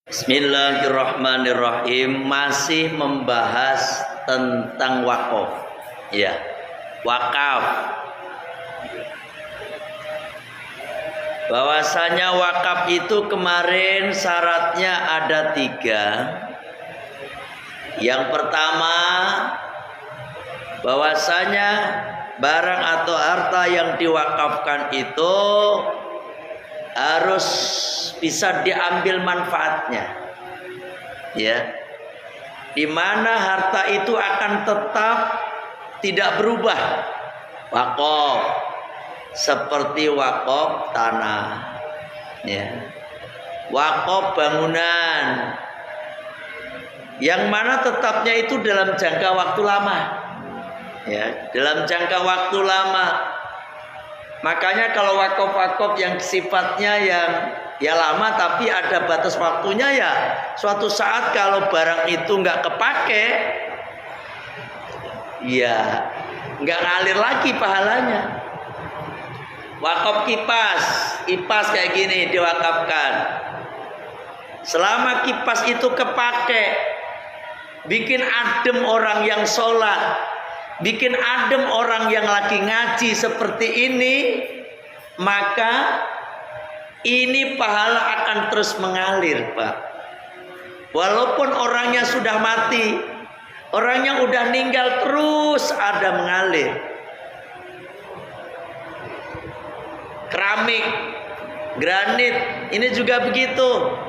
Bismillahirrahmanirrahim. Masih membahas tentang wakaf. Ya, wakaf. Bahwasanya wakaf itu kemarin syaratnya ada 3. Yang pertama, bahwasanya barang atau harta yang diwakafkan itu harus bisa diambil manfaatnya, ya, di mana harta itu akan tetap tidak berubah. Wakaf seperti wakaf tanah, ya, wakaf bangunan, yang mana tetapnya itu dalam jangka waktu lama, ya, dalam jangka waktu lama. Makanya kalau wakaf-wakaf yang sifatnya yang ya lama tapi ada batas waktunya, ya suatu saat kalau barang itu nggak kepake, ya nggak ngalir lagi pahalanya. Wakaf kipas kayak gini diwakafkan. Selama kipas itu kepake, bikin adem orang yang sholat, bikin adem orang yang lagi ngaji seperti ini, maka ini pahala akan terus mengalir, Pak. Walaupun orangnya sudah mati, orangnya udah meninggal, terus ada mengalir. Keramik, granit, ini juga begitu.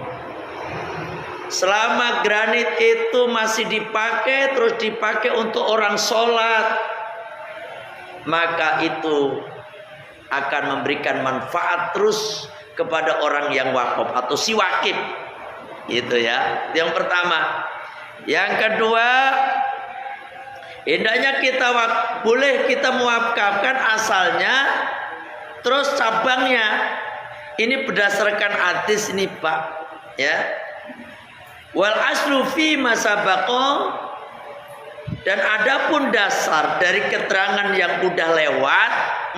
Selama granit itu masih dipakai, terus dipakai untuk orang sholat, maka itu akan memberikan manfaat terus kepada orang yang wakaf atau si wakif, gitu ya. Yang pertama. Yang kedua, hendaknya kita boleh kita mewakafkan asalnya, terus cabangnya. Ini berdasarkan hadis ini, Pak, ya. Wal aslu fi masabaqo, dan adapun dasar dari keterangan yang udah lewat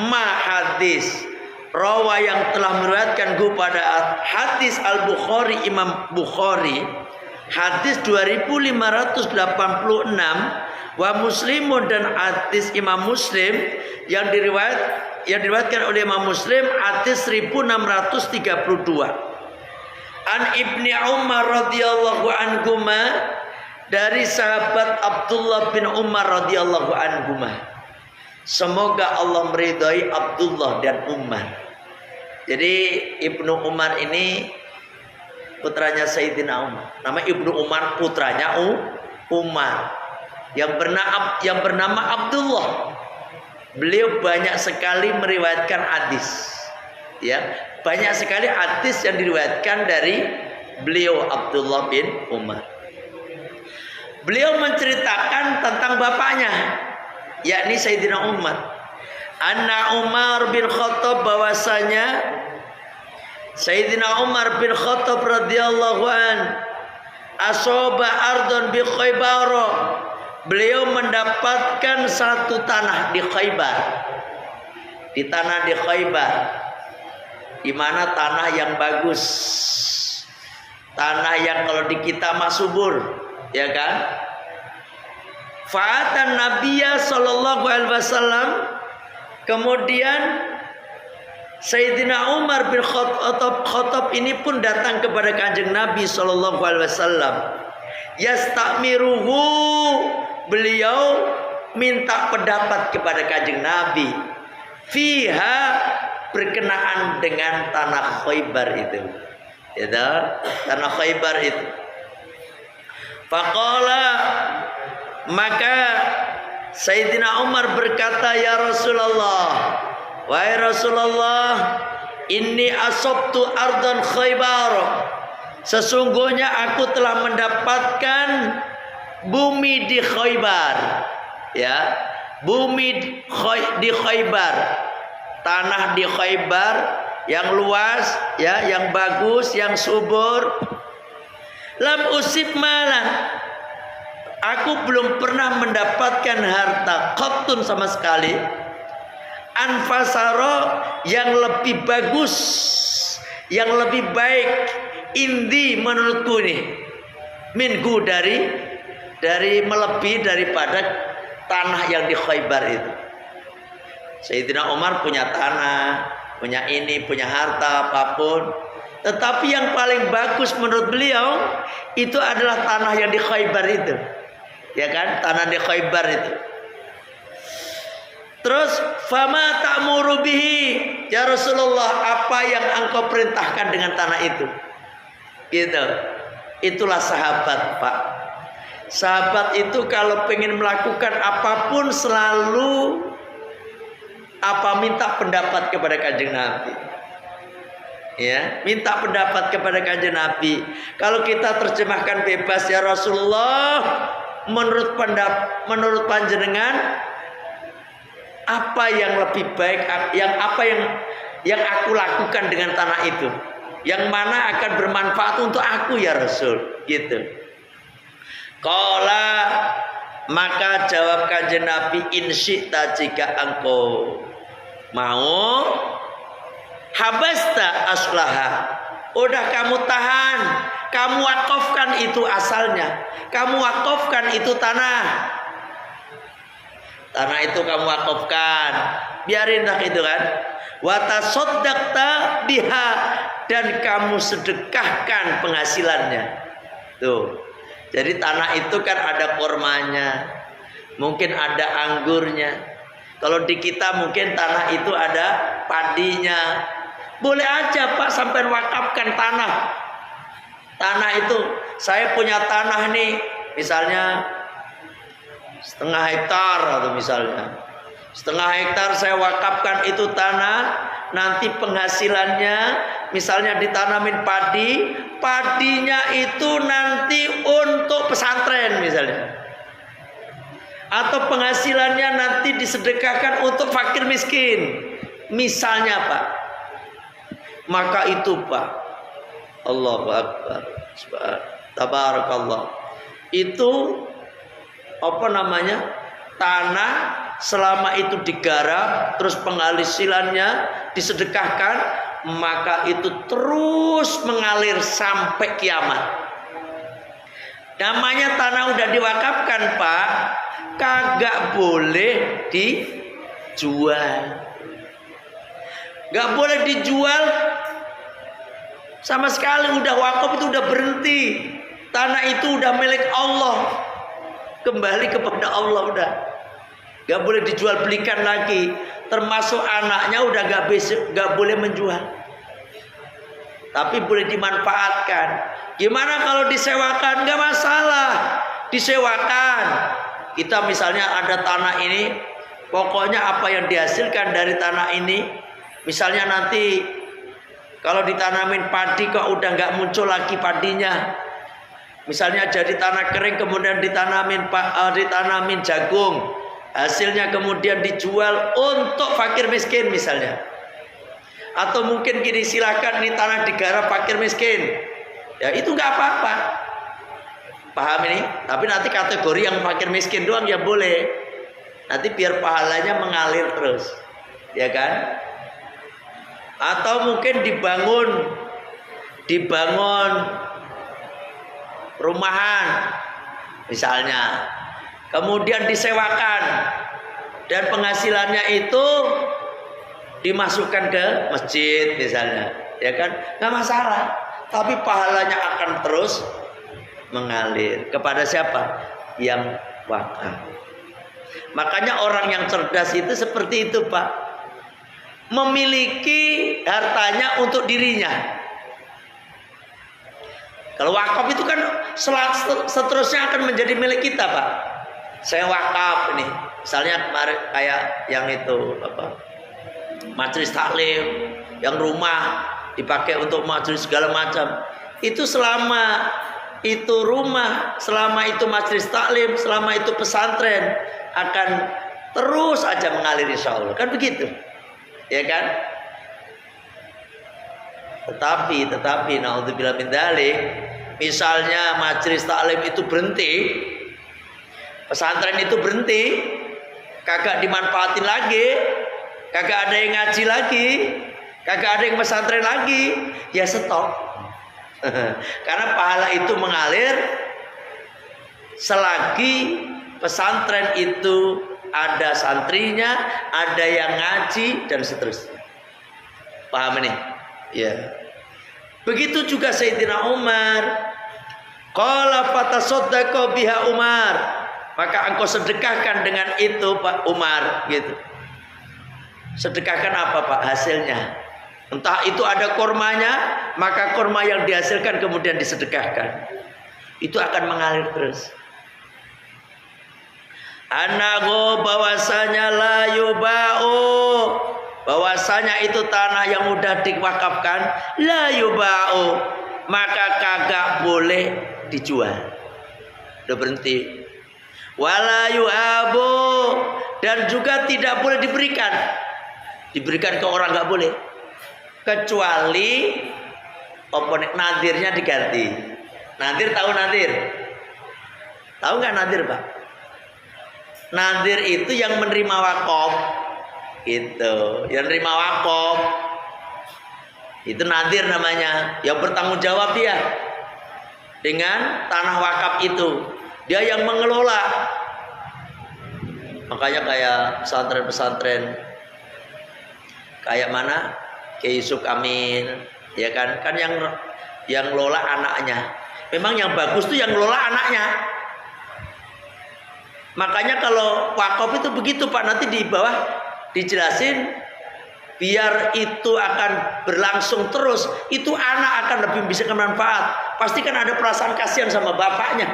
ma hadis rawa yang telah meriwayatkan kepada hadis Al-Bukhari, Imam Bukhari, hadis 2586, wa Muslimun, dan hadis Imam Muslim yang diriwayatkan oleh Imam Muslim hadis 1632. An Ibni Umar radhiyallahu anhuma, dari sahabat Abdullah bin Umar radhiyallahu anhuma. Semoga Allah meridhai Abdullah dan Umar. Jadi Ibnu Umar ini putranya Sayyidina Umar. Nama Ibnu Umar putranya Umar yang bernama Abdullah. Beliau banyak sekali meriwayatkan hadis, ya, banyak sekali hadis yang diriwayatkan dari beliau Abdullah bin Umar. Beliau menceritakan tentang bapaknya, yakni Sayyidina Umar. Anna Umar bin Khattab, bahwasanya Sayyidina Umar bin Khattab radhiyallahu an asoba ardon bi Khaybar. Beliau mendapatkan satu tanah di Khaybar. Di tanah di Khaybar, di mana tanah yang bagus, tanah yang kalau di kita mah subur, ya kan? Fa'atan Nabiya sallallahu alaihi wasallam, kemudian Sayyidina Umar bin Khattab ini pun datang kepada Kanjeng Nabi sallallahu alaihi wasallam. Yastamiruhu, beliau minta pendapat kepada Kanjeng Nabi fiha, berkenaan dengan tanah Khaybar itu, ya, tanah Khaybar itu. Faqala, maka Sayyidina Umar berkata, ya Rasulullah, wahai Rasulullah, inni asabtu ardan Khaybar, sesungguhnya aku telah mendapatkan bumi di Khaybar, ya, bumi di Khaybar, tanah di Khaybar yang luas, ya, yang bagus, yang subur. Lam usib malan, aku belum pernah mendapatkan harta qattun sama sekali, anfasaro, yang lebih bagus, yang lebih baik, indi menurutku nih, minggu dari melebihi daripada tanah yang di Khaybar itu. Sayyidina Umar punya tanah, punya ini, punya harta apapun, tetapi yang paling bagus menurut beliau itu adalah tanah yang di Khaybar itu, ya kan, tanah di Khaybar itu. Terus fama ta'muru bihi, ya Rasulullah, apa yang engkau perintahkan dengan tanah itu? Gitu. Itulah sahabat, Pak. Sahabat itu kalau pengen melakukan apapun selalu minta pendapat kepada Kanjeng Nabi. Ya, minta pendapat kepada Kanjeng Nabi. Kalau kita terjemahkan bebas, ya Rasulullah, menurut panjenengan apa yang lebih baik, yang aku lakukan dengan tanah itu, yang mana akan bermanfaat untuk aku ya Rasul, gitu. Qala, maka jawab Kanjeng Nabi, insyita, jika engkau mau, habasta aslaha, udah kamu tahan, kamu wakafkan itu asalnya, kamu wakafkan itu tanah itu kamu wakafkan, biarinlah itu kan. Wa tasaddaqta biha, dan kamu sedekahkan penghasilannya. Tuh. Jadi tanah itu kan ada kormanya, mungkin ada anggurnya. Kalau di kita mungkin tanah itu ada padinya. Boleh aja Pak sampai wakafkan tanah. Tanah itu, saya punya tanah nih, misalnya setengah hektar, atau misalnya setengah hektar saya wakafkan itu tanah, nanti penghasilannya misalnya ditanamin padi, padinya itu nanti untuk pesantren misalnya, atau penghasilannya nanti disedekahkan untuk fakir miskin misalnya Pak. Maka itu Pak, Allahu Akbar, tabarakallah, itu tanah selama itu digarap, terus penghasilannya disedekahkan, maka itu terus mengalir sampai kiamat. Namanya tanah udah diwakafkan Pak, kagak boleh dijual, gak boleh dijual sama sekali. Udah wakaf itu udah berhenti, tanah itu udah milik Allah, kembali kepada Allah, udah gak boleh dijual belikan lagi. Termasuk anaknya udah gak boleh menjual, tapi boleh dimanfaatkan. Gimana kalau disewakan? Gak masalah, disewakan. Kita misalnya ada tanah ini, pokoknya apa yang dihasilkan dari tanah ini, misalnya nanti kalau ditanamin padi kok udah gak muncul lagi padinya, misalnya jadi tanah kering, kemudian ditanamin jagung, hasilnya kemudian dijual untuk fakir miskin misalnya. Atau mungkin gini, silakan ini tanah digarap fakir miskin, ya itu nggak apa-apa, paham ini? Tapi nanti kategori yang fakir miskin doang ya boleh, nanti biar pahalanya mengalir terus, ya kan? Atau mungkin dibangun rumahan misalnya, kemudian disewakan, dan penghasilannya itu dimasukkan ke masjid misalnya, ya kan, nggak masalah, tapi pahalanya akan terus mengalir kepada siapa? Yang wakaf. Makanya orang yang cerdas itu seperti itu Pak, memiliki hartanya untuk dirinya. Kalau wakaf itu kan seterusnya akan menjadi milik kita Pak. Saya wakaf nih, misalnya kemarin kayak yang itu majelis taklim, yang rumah dipakai untuk majelis segala macam. Itu selama itu rumah, selama itu majelis taklim, selama itu pesantren, akan terus aja mengalir insya Allah. Kan begitu, ya kan? Tetapi naudzubillah min dzalik, misalnya majelis taklim itu berhenti, pesantren itu berhenti, kagak dimanfaatin lagi, kagak ada yang ngaji lagi, kagak ada yang pesantren lagi, ya stop. Karena pahala itu mengalir selagi pesantren itu ada santrinya, ada yang ngaji dan seterusnya. Paham ini? Ya. Begitu juga Sayyidina Umar. Qala fatasaddaqa biha Umar. Maka engkau sedekahkan dengan itu Pak Umar, gitu. Sedekahkan apa Pak? Hasilnya. Entah itu ada kormanya, maka korma yang dihasilkan kemudian disedekahkan. Itu akan mengalir terus. Anago bahwasanya la yuba'u, bahwasanya itu tanah yang mudah diwakafkan, la yuba'u, maka kagak boleh dijual. Udah berhenti. Wala yu'abu, dan juga tidak boleh diberikan. Diberikan ke orang nggak boleh. Kecuali nadirnya diganti. Nadir tahu nadir? Tahu nggak nadir Pak? Nadir itu yang menerima wakaf, itu, yang menerima wakaf, itu nadir namanya. Yang bertanggung jawab dia dengan tanah wakaf itu, dia yang mengelola. Makanya kayak pesantren-pesantren, kayak mana? Kiai Yusuf Kamil, ya kan? Kan yang lola anaknya. Memang yang bagus tuh yang lola anaknya. Makanya kalau wakaf itu begitu Pak, nanti di bawah dijelasin biar itu akan berlangsung terus, itu anak akan lebih bisa bermanfaat. Pasti kan ada perasaan kasihan sama bapaknya.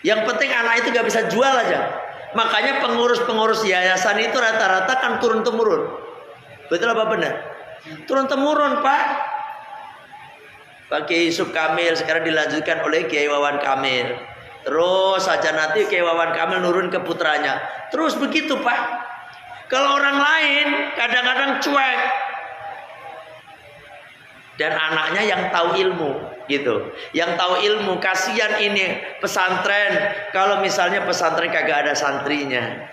Yang penting anak itu gak bisa jual aja. Makanya pengurus-pengurus yayasan itu rata-rata kan turun-temurun. Betul apa benar? Turun-temurun Pak. Pak Kiai Yusuf Kamil sekarang dilanjutkan oleh Kiai Wawan Kamil. Terus saja nanti Kiai Wawan Kamil nurun ke putranya. Terus begitu Pak. Kalau orang lain kadang-kadang cuek. Dan anaknya yang tahu ilmu gitu. Yang tahu ilmu, kasihan ini pesantren. Kalau misalnya pesantren kagak ada santrinya.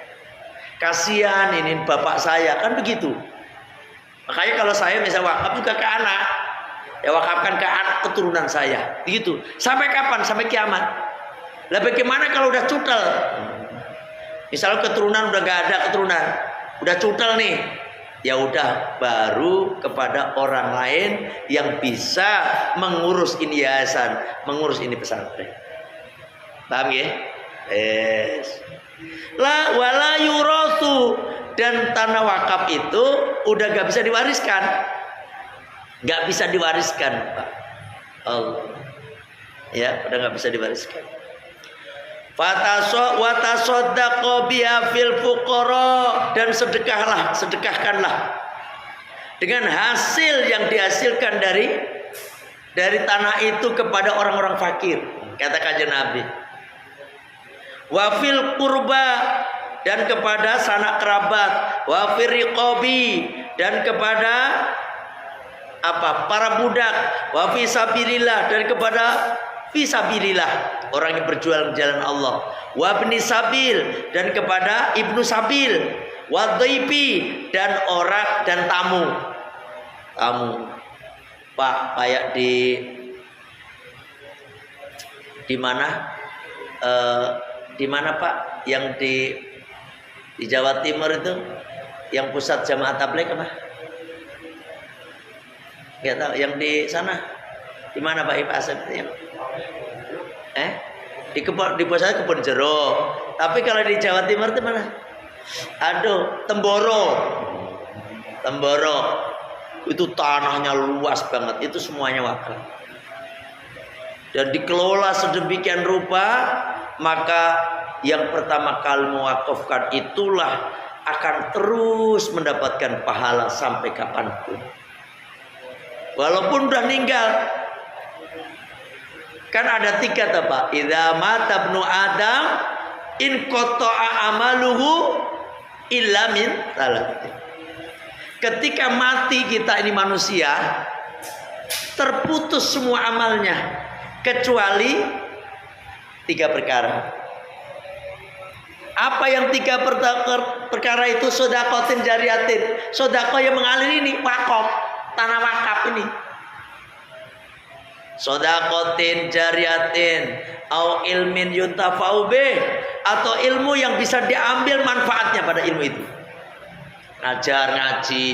Kasihan ini bapak saya, kan begitu. Makanya kalau saya misal wakaf juga ke anak. Ya wakafkan ke anak keturunan saya. Begitu. Sampai kapan? Sampai kiamat. Lah bagaimana kalau udah cutel? Misalnya keturunan udah gak ada keturunan, udah cutel nih, ya udah baru kepada orang lain yang bisa mengurus ini yayasan, mengurus ini pesantren. Paham ya? Yes. La wala yurasu, dan tanah wakaf itu udah gak bisa diwariskan, gak bisa diwariskan Pak. Allah. Ya, udah gak bisa diwariskan. Watasoddaqo biha fil fuqara, dan sedekahkanlah dengan hasil yang dihasilkan dari tanah itu kepada orang-orang fakir, kata Kanjeng Nabi. Wa fil qurba, dan kepada sanak kerabat. Wa fir riqabi, dan kepada para budak. Wa fi sabilillah, dan kepada fisabilillah, orang yang berjuang di jalan Allah. Wa ibni sabil, dan kepada ibnu sabil. Wa dhaifi, dan orang dan tamu. Pak, kayak di mana? Di mana Pak? Yang di Jawa Timur itu, yang pusat jamaah tabligh apa? Enggak tahu. Yang di sana di mana Pak Ipa Asep? Di kebun jeruk. Tapi kalau di Jawa Timur itu mana? Aduh, Temboro. Itu tanahnya luas banget. Itu semuanya wakaf. Dan dikelola sedemikian rupa, maka yang pertama kali mewakafkan itulah akan terus mendapatkan pahala sampai kapanpun. Walaupun udah meninggal. Kan ada 3 Pak. Idza mata ibnu Adam in qata'a amaluhu illa min salatin. Ketika mati kita ini manusia, terputus semua amalnya kecuali 3 perkara. Apa yang 3 perkara itu? Sedaqatin jariyatin, sedekah yang mengalir ini, wakaf, tanah wakaf ini. Sodakotin jariyatin au ilmin yuntafa'u bih, atau ilmu yang bisa diambil manfaatnya pada ilmu itu. Ngajar, ngaji.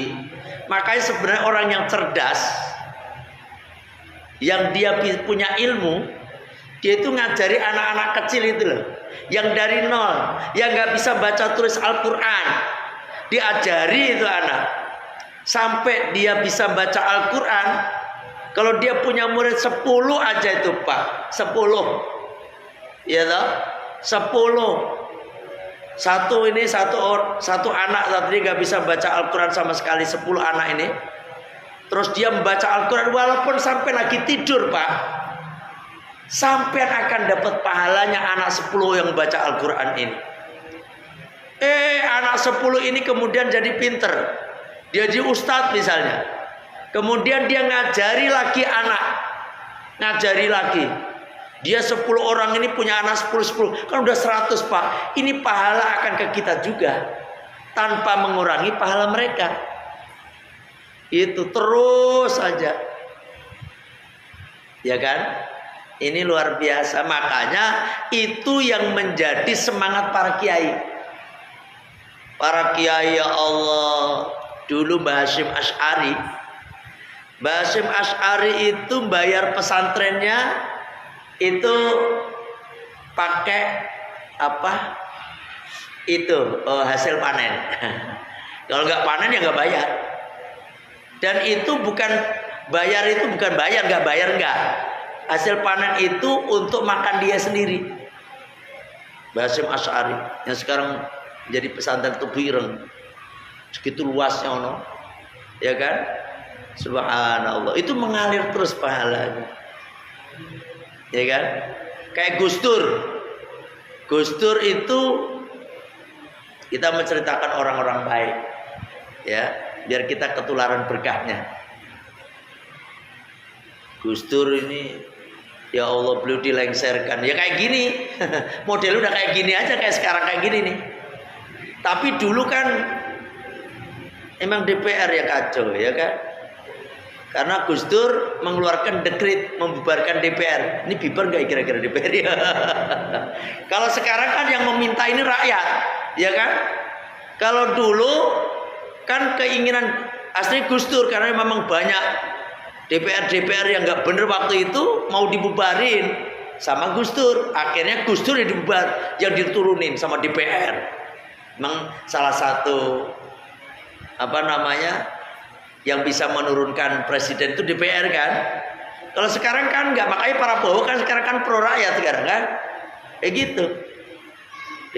Makanya sebenarnya orang yang cerdas, yang dia punya ilmu, dia itu ngajari anak-anak kecil itu loh, yang dari nol, yang nggak bisa baca tulis Al-Quran, diajari itu anak sampai dia bisa baca Al-Quran. Kalau dia punya murid 10 aja itu Pak, 10, ya toh, 10. Satu anak saat ini nggak bisa baca Al-Quran sama sekali, 10 anak ini. Terus dia membaca Al-Quran walaupun sampai lagi tidur Pak, sampai akan dapat pahalanya anak 10 yang baca Al-Quran ini. Anak 10 ini kemudian jadi pinter, dia jadi ustadz misalnya. Kemudian dia ngajari lagi anak, ngajari lagi. Dia 10 orang ini punya anak 10, kan udah 100 Pak. Ini pahala akan ke kita juga, tanpa mengurangi pahala mereka. Itu terus saja, ya kan? Ini luar biasa. Makanya itu yang menjadi semangat para kiai. Para kiai, ya Allah, dulu Mbah Hasyim Asy'ari. Mbah Hasyim Asy'ari itu bayar pesantrennya itu pakai apa? Itu hasil panen. Kalau nggak panen ya nggak bayar. Dan itu bukan bayar, itu bukan bayar, nggak bayar nggak. Hasil panen itu untuk makan dia sendiri. Mbah Hasyim Asy'ari yang sekarang jadi pesantren Tubireng, segitu luasnya ono, ya kan? Subhanallah, itu mengalir terus pahalanya, ya kan? Kayak Gus Dur. Gus Dur itu kita menceritakan orang-orang baik, ya, biar kita ketularan berkahnya. Gus Dur ini, ya Allah, beliau dilengserkan, ya kayak gini. Model udah kayak gini aja, kayak sekarang kayak gini nih. Tapi dulu kan emang DPR ya kacau, ya kan? Karena Gus Dur mengeluarkan dekret membubarkan DPR. Ini bibar nggak kira-kira DPR ya? Kalau sekarang kan yang meminta ini rakyat, ya kan? Kalau dulu kan keinginan asli Gus Dur, karena memang banyak DPR yang nggak bener waktu itu, mau dibubarin sama Gus Dur. Akhirnya Gus Dur yang dibubar, yang diturunin sama DPR. Memang salah satu yang bisa menurunkan presiden itu DPR kan. Kalau sekarang kan nggak, makanya para Prabowo kan sekarang kan pro rakyat sekarang kan, kayak gitu.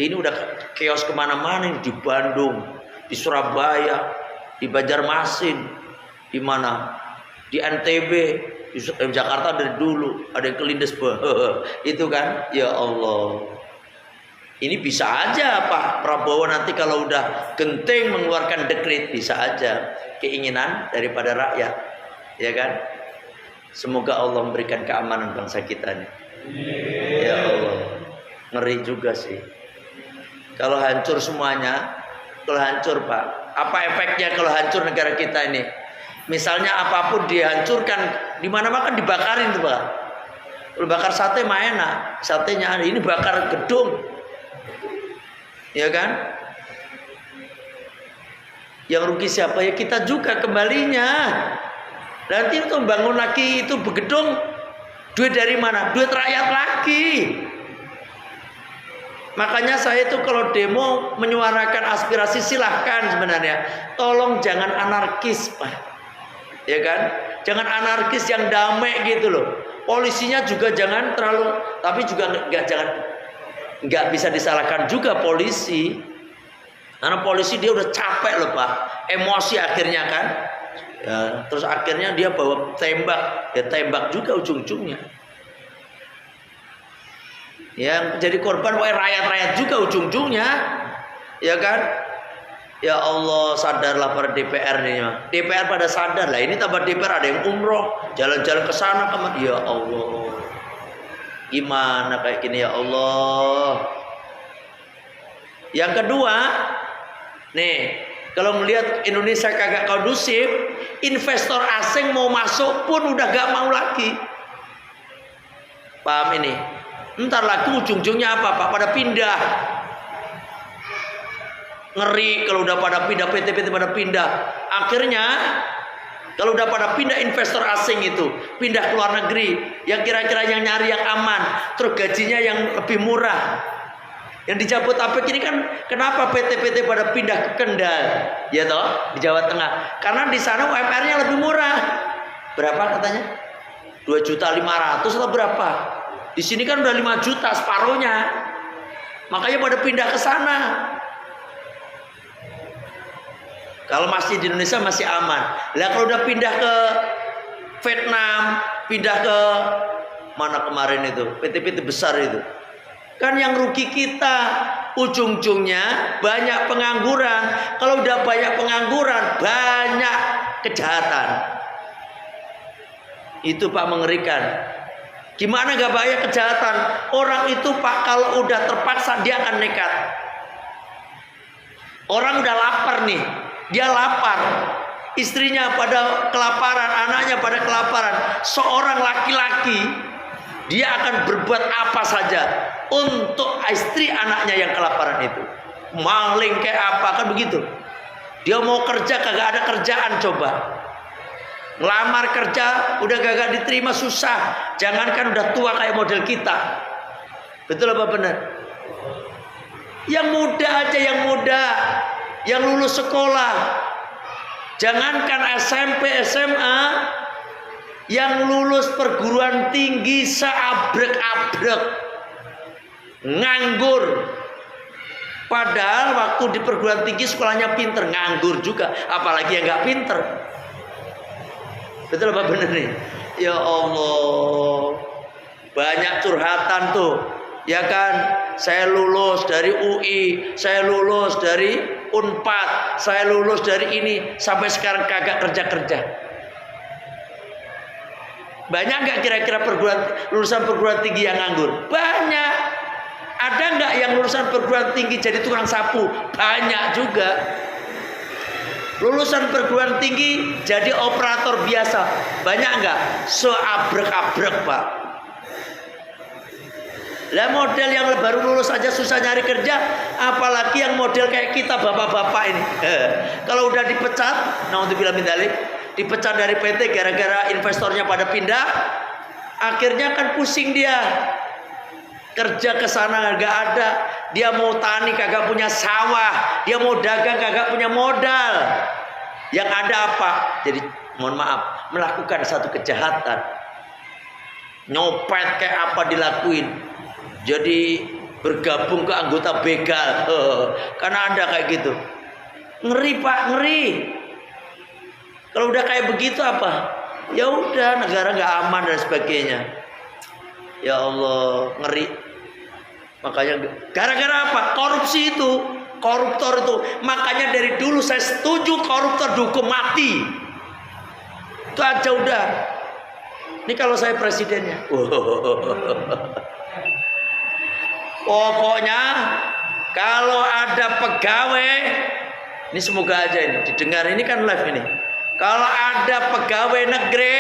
Ini udah chaos kemana-mana, di Bandung, di Surabaya, di Banjarmasin, di mana, di NTB, di Jakarta dari dulu ada yang kelindes itu kan, ya Allah. Ini bisa aja Pak Prabowo nanti kalau udah genting mengeluarkan dekret, bisa aja keinginan daripada rakyat, ya kan? Semoga Allah memberikan keamanan bangsa kita nih. Ya Allah, ngeri juga sih. Kalau hancur semuanya, kalau hancur Pak, apa efeknya kalau hancur negara kita ini? Misalnya apapun dihancurkan, di mana-mana kan dibakarin tuh Pak. Kalau bakar sate mah enak, satenya ada. Ini bakar gedung, ya kan? Yang rugi siapa? Ya kita juga kembalinya. Nanti untuk bangun lagi itu begedung, duit dari mana? Duit rakyat lagi. Makanya saya itu kalau demo menyuarakan aspirasi silahkan sebenarnya. Tolong jangan anarkis Pak, ya kan? Jangan anarkis yang damai gitu loh. Polisinya juga jangan terlalu, tapi juga nggak bisa disalahkan juga polisi. Karena polisi dia udah capek loh Pak, emosi akhirnya kan, ya, terus akhirnya dia bawa tembak, ya tembak juga ujung-ujungnya. Yang jadi korban rakyat-rakyat juga ujung-ujungnya, ya kan? Ya Allah, sadarlah para DPR nih, DPR pada sadar lah. Ini tambah DPR ada yang umroh, jalan-jalan ke sana kemana? Ya Allah, gimana kayak gini ya Allah? Yang kedua, nih, kalau melihat Indonesia kagak kondusif, investor asing mau masuk pun udah gak mau lagi. Paham ini? Ntar lagi ujung-ujungnya apa Pak? Pada pindah. Ngeri kalau udah pada pindah, PT-PT pada pindah. Akhirnya kalau udah pada pindah investor asing itu, pindah ke luar negeri, yang kira-kira yang nyari yang aman, terus gajinya yang lebih murah. Yang di Jabodetabek ini kan kenapa PT-PT pada pindah ke Kendal, ya toh, di Jawa Tengah? Karena di sana UMR-nya lebih murah. Berapa katanya? 2.500.000 atau berapa? Di sini kan udah 5 juta separuhnya. Makanya pada pindah ke sana. Kalau masih di Indonesia masih aman. Lah kalau udah pindah ke Vietnam, pindah ke mana kemarin itu, PT-PT besar itu, kan yang rugi kita. Ujung-ujungnya banyak pengangguran. Kalau udah banyak pengangguran, banyak kejahatan. Itu Pak mengerikan. Gimana gak banyak kejahatan? Orang itu Pak kalau udah terpaksa dia akan nekat. Orang udah lapar nih, dia lapar, istrinya pada kelaparan, anaknya pada kelaparan. Seorang laki-laki dia akan berbuat apa saja untuk istri anaknya yang kelaparan itu. Maling kayak apa kan begitu. Dia mau kerja kagak ada kerjaan coba. Ngelamar kerja udah kagak diterima susah. Jangankan udah tua kayak model kita. Betul apa benar? Yang muda aja, yang muda, yang lulus sekolah, jangankan SMP, SMA, yang lulus perguruan tinggi seabrek-abrek, nganggur. Padahal waktu di perguruan tinggi sekolahnya pinter, nganggur juga, apalagi yang nggak pinter. Betul apa benar nih? Ya Allah, banyak curhatan tuh. Ya kan, saya lulus dari UI, saya lulus dari Unpad, saya lulus dari ini, sampai sekarang kagak kerja-kerja. Banyak nggak kira-kira lulusan perguruan tinggi yang nganggur? Banyak. Ada nggak yang lulusan perguruan tinggi jadi tukang sapu? Banyak juga. Lulusan perguruan tinggi jadi operator biasa, banyak nggak? Seabrek-abrek Pak. Lah model yang baru lulus aja susah nyari kerja, apalagi yang model kayak kita bapak-bapak ini. Kalau udah dipecat, naudzubillah min dzalik, dipecat dari PT gara-gara investornya pada pindah, akhirnya kan pusing dia. Kerja ke sana nggak ada, dia mau tani kagak punya sawah, dia mau dagang kagak punya modal. Yang ada apa? Jadi mohon maaf, melakukan satu kejahatan. Nyopet kayak apa dilakuin. Jadi bergabung ke anggota begal. Karena ada kayak gitu. Ngeri Pak, ngeri. Kalau udah kayak begitu apa? Ya udah, negara nggak aman dan sebagainya. Ya Allah, ngeri. Makanya gara-gara apa? Korupsi itu, koruptor itu. Makanya dari dulu saya setuju koruptor dihukum mati. Itu aja udah. Ini kalau saya presidennya. Pokoknya kalau ada pegawai, ini semoga aja ini didengar, ini kan live ini. Kalau ada pegawai negeri,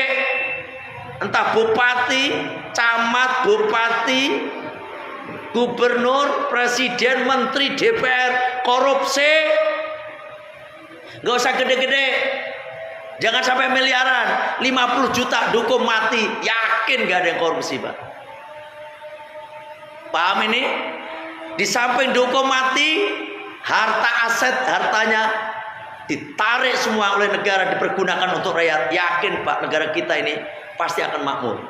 entah bupati, camat, bupati, gubernur, presiden, menteri, DPR, korupsi, nggak usah gede-gede, jangan sampai miliaran, 50 juta dihukum mati, yakin nggak ada yang korupsi Pak. Paham ini? Di samping dihukum mati, harta aset, hartanya ditarik semua oleh negara, dipergunakan untuk rakyat. Yakin Pak, negara kita ini pasti akan makmur.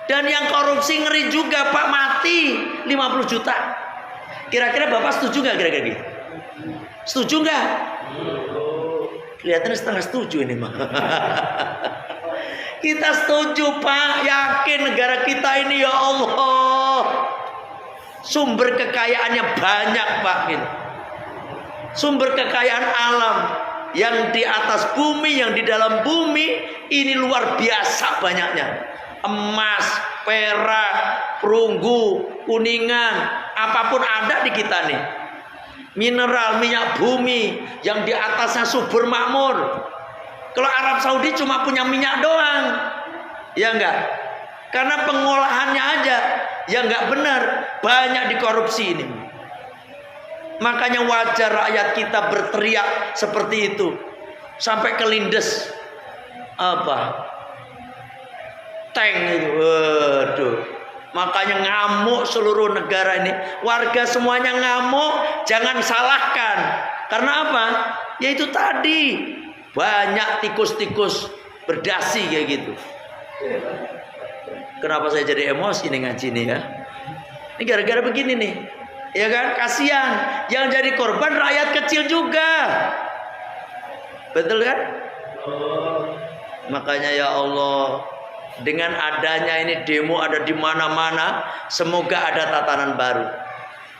Dan yang korupsi ngeri juga Pak, mati 50 juta. Kira-kira Bapak setuju nggak kira-kira gitu? Setuju nggak? Kelihatannya setengah setuju ini Pak. Kita setuju Pak, yakin negara kita ini ya Allah sumber kekayaannya banyak Pak gitu. Sumber kekayaan alam yang di atas bumi, yang di dalam bumi ini luar biasa banyaknya. Emas, perak, perunggu, kuningan, apapun ada di kita nih. Mineral, minyak bumi yang di atasnya subur makmur. Kalau Arab Saudi cuma punya minyak doang, ya enggak? Karena pengolahannya aja yang nggak benar, banyak dikorupsi ini. Makanya wajar rakyat kita berteriak seperti itu, sampai kelindes tank itu. Waduh. Makanya ngamuk seluruh negara ini. Warga semuanya ngamuk, jangan salahkan. Karena apa? Ya itu tadi, banyak tikus-tikus berdasi kayak gitu. Kenapa saya jadi emosi nih ngaji nih ya? Ini gara-gara begini nih. Ya kan? Kasihan. Yang jadi korban rakyat kecil juga. Betul kan? Makanya ya Allah, dengan adanya ini demo ada di mana-mana, semoga ada tatanan baru.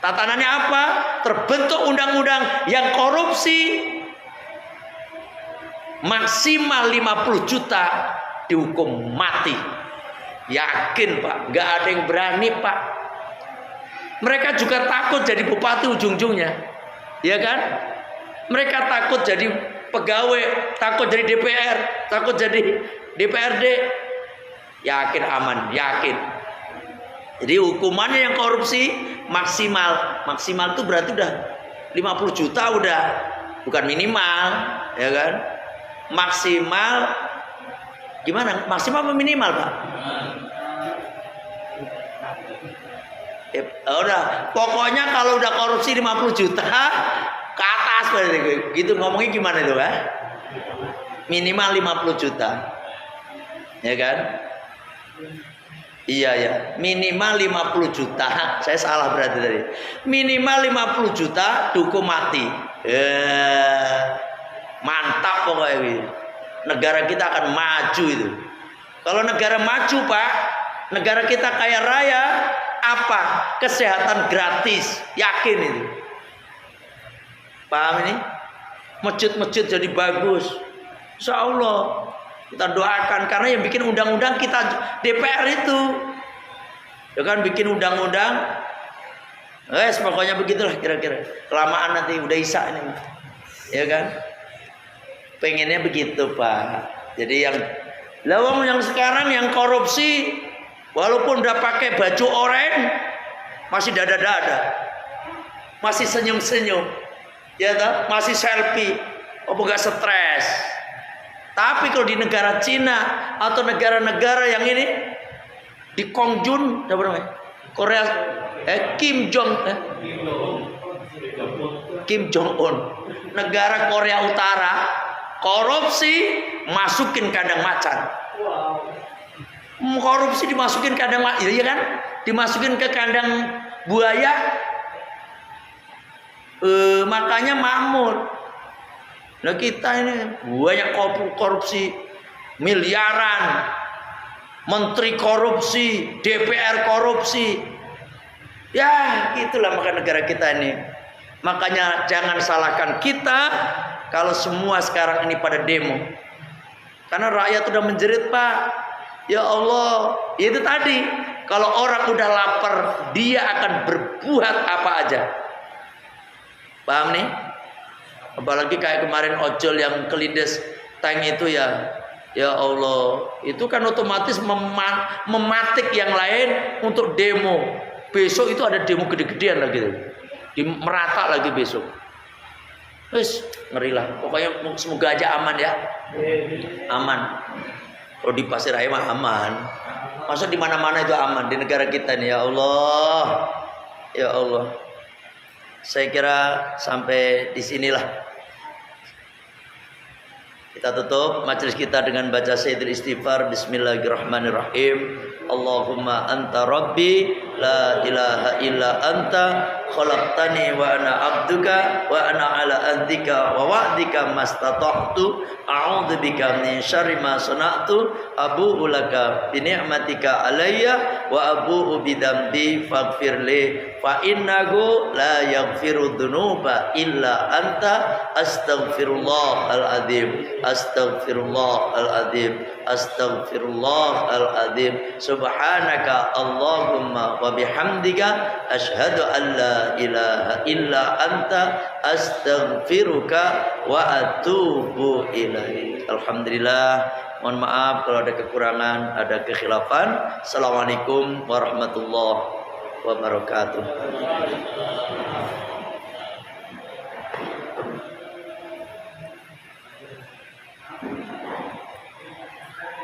Tatanannya apa? Terbentuk undang-undang yang korupsi maksimal 50 juta dihukum mati. Yakin Pak, nggak ada yang berani Pak. Mereka juga takut jadi bupati ujung-ujungnya, ya kan? Mereka takut jadi pegawai, takut jadi DPR, takut jadi DPRD. Yakin aman, yakin. Jadi hukumannya yang korupsi maksimal itu berarti udah 50 juta udah, bukan minimal, ya kan? Maksimal gimana? Maksimal apa minimal Pak? Udah, pokoknya kalau udah korupsi 50 juta ke atas gitu, ngomongnya gimana itu kan? Minimal 50 juta, ya kan? Iya ya, minimal 50 juta. Saya salah berarti tadi. Minimal 50 juta dihukum mati. Mantap pokoknya ini. Negara kita akan maju itu. Kalau negara maju Pak, negara kita kaya raya, apa? Kesehatan gratis, yakin itu. Paham ini? Masjid-masjid jadi bagus. Insya Allah. Kita doakan, karena yang bikin undang-undang kita DPR itu. Ya kan, bikin undang-undang. Pokoknya begitulah kira-kira. Kelamaan nanti udah isya ini. Ya kan? Pengennya begitu Pak. Jadi yang lawang yang sekarang yang korupsi, walaupun udah pakai baju oranye, masih dada-dada. Masih senyum-senyum. Ya kan? Masih selfie. Apa gak stres? Tapi kalau di negara Cina atau negara-negara yang ini di Kongjun, apa namanya? Korea, Kim Jong Un, negara Korea Utara, korupsi masukin kandang macan. Korupsi dimasukin kandang macan, iya kan? Dimasukin ke kandang buaya, makanya makmur. Nah kita ini banyak korupsi, miliaran, menteri korupsi, DPR korupsi. Ya gitulah maka negara kita ini. Makanya jangan salahkan kita kalau semua sekarang ini pada demo. Karena rakyat udah menjerit Pak. Ya Allah, itu tadi. Kalau orang udah lapar, dia akan berbuat apa aja. Paham nih? Apalagi kayak kemarin ojol yang kelindes tank itu ya. Ya Allah, itu kan otomatis mematik yang lain untuk demo. Besok itu ada demo gede-gedean lagi, merata lagi besok. Wes ngeri lah. Pokoknya semoga aja aman ya. Aman. Kalau di Pasir Raya mah aman. Masa di mana-mana itu aman di negara kita nih ya Allah. Ya Allah. Saya kira sampai di sinilah. Kita tutup majelis kita dengan baca Sayyidul Istighfar. Bismillahirrahmanirrahim. Allahumma anta rabbi la ilaha illa anta khalaqtani wa ana abduka wa ana ala ahdika wa wa'dika mastata'tu a'udzu bika min syarri ma sana'tu abu'u laka bi ni'matika alayya wa abu'u bi dzambi faghfirli fa innahu la yaghfiru dzunuba illa anta astaghfirullahal adzim astaghfirullahal adzim astaghfirullahal adzim subhanaka Allahumma wa bihamdika asyhadu an la ilaha illa anta astaghfiruka wa atubu ilaik. Alhamdulillah. Mohon maaf kalau ada kekurangan, ada kekhilafan. Assalamualaikum warahmatullahi wabarakatuh.